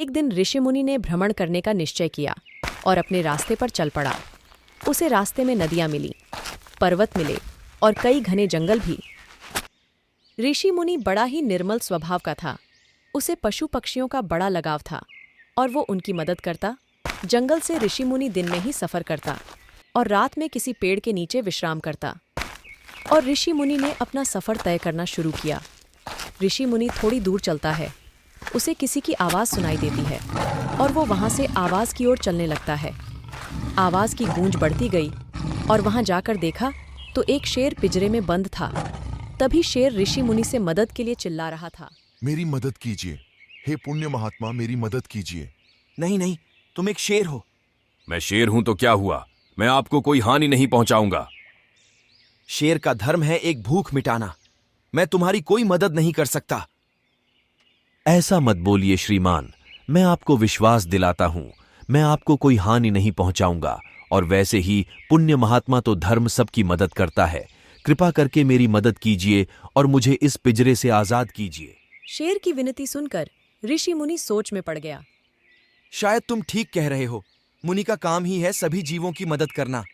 एक दिन ऋषि मुनि ने भ्रमण करने का निश्चय किया और अपने रास्ते पर चल पड़ा। उसे रास्ते में नदियां मिली, पर्वत मिले और कई घने जंगल भी। ऋषि मुनि बड़ा ही निर्मल स्वभाव का था। उसे पशु पक्षियों का बड़ा लगाव था और वो उनकी मदद करता। जंगल से ऋषि मुनि दिन में ही सफर करता और रात में किसी पेड़ के नीचे विश्राम करता। और ऋषि मुनि ने अपना सफर तय करना शुरू किया। ऋषि मुनि थोड़ी दूर चलता है, उसे किसी की आवाज़ सुनाई देती है और वो वहाँ से आवाज़ की ओर चलने लगता है। आवाज़ की गूंज बढ़ती गई और वहाँ जाकर देखा तो एक शेर पिंजरे में बंद था। तभी शेर ऋषि मुनि से मदद के लिए चिल्ला रहा था। मेरी मदद कीजिए, हे पुण्य महात्मा, मेरी मदद कीजिए। नहीं नहीं, तुम एक शेर हो। मैं शेर हूं तो क्या हुआ, मैं आपको कोई हानि नहीं पहुंचाऊंगा। शेर का धर्म है एक भूख मिटाना। मैं तुम्हारी कोई मदद नहीं कर सकता। ऐसा मत बोलिए श्रीमान, मैं आपको विश्वास दिलाता हूं, मैं आपको कोई हानि नहीं पहुंचाऊंगा। और वैसे ही पुण्य महात्मा तो धर्म सबकी मदद करता है। कृपा करके मेरी मदद कीजिए और मुझे इस पिंजरे से आजाद कीजिए। शेर की विनती सुनकर ऋषि मुनि सोच में पड़ गया। शायद तुम ठीक कह रहे हो। मुनि का काम ही है सभी जीवों की मदद करना,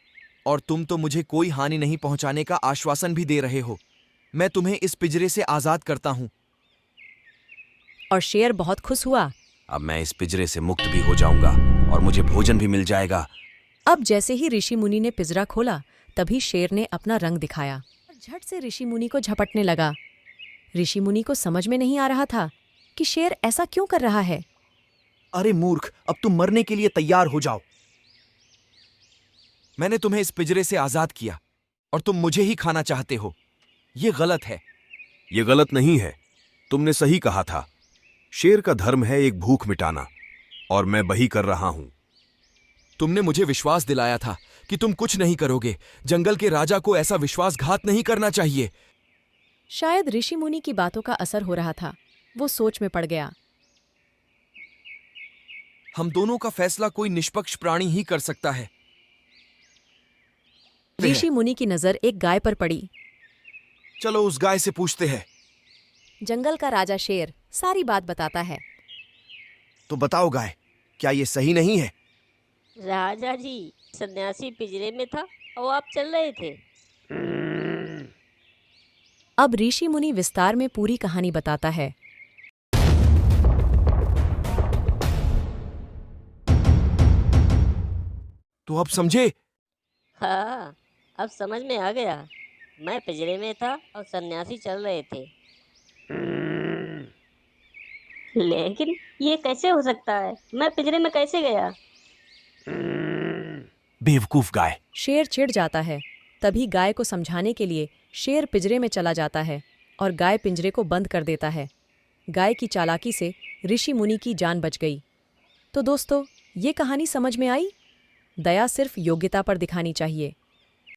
और तुम तो मुझे कोई हानि नहीं पहुंचाने का आश्वासन भी दे रहे हो। मैं तुम्हें इस पिंजरे से आजाद करता हूं। और शेर बहुत खुश हुआ। अब मैं इस पिंजरे से मुक्त भी हो जाऊंगा और मुझे भोजन भी मिल जाएगा। अब जैसे ही ऋषि मुनि ने पिंजरा खोला, तभी शेर ने अपना रंग दिखाया और झट से ऋषि मुनि को झपटने लगा। ऋषि मुनि को समझ में नहीं आ रहा था कि शेर ऐसा क्यों कर रहा है। अरे मूर्ख, अब तुम मरने के लिए तैयार हो जाओ। मैंने तुम्हें इस पिंजरे से आजाद किया और तुम मुझे ही खाना चाहते हो। ये गलत है। ये गलत नहीं है, तुमने सही कहा था। शेर का धर्म है एक भूख मिटाना, और मैं वही कर रहा हूं। तुमने मुझे विश्वास दिलाया था कि तुम कुछ नहीं करोगे। जंगल के राजा को ऐसा विश्वासघात नहीं करना चाहिए। शायद ऋषि मुनि की बातों का असर हो रहा था। वो सोच में पड़ गया। हम दोनों का फैसला कोई निष्पक्ष प्राणी ही कर सकता है। ऋषि मुनि की नजर एक गाय पर पड़ी। चलो उस गाय से पूछते हैं। जंगल का राजा शेर सारी बात बताता है। तो बताओ गाय, क्या ये सही नहीं है? राजा जी, सन्यासी पिंजरे में था और आप चल रहे थे। अब ऋषि मुनि विस्तार में पूरी कहानी बताता है। तो अब समझे? हाँ, अब समझ में आ गया। मैं पिंजरे में था और सन्यासी चल रहे थे। लेकिन ये कैसे हो सकता है? मैं पिंजरे में कैसे गया? बेवकूफ गाय। शेर चिढ़ जाता है। तभी गाय को समझाने के लिए शेर पिंजरे में चला जाता है और गाय पिंजरे को बंद कर देता है। गाय की चालाकी से ऋषि मुनि की जान बच गई। तो दोस्तों, ये कहानी समझ में आई? दया सिर्फ योग्यता पर दिखानी चाहिए,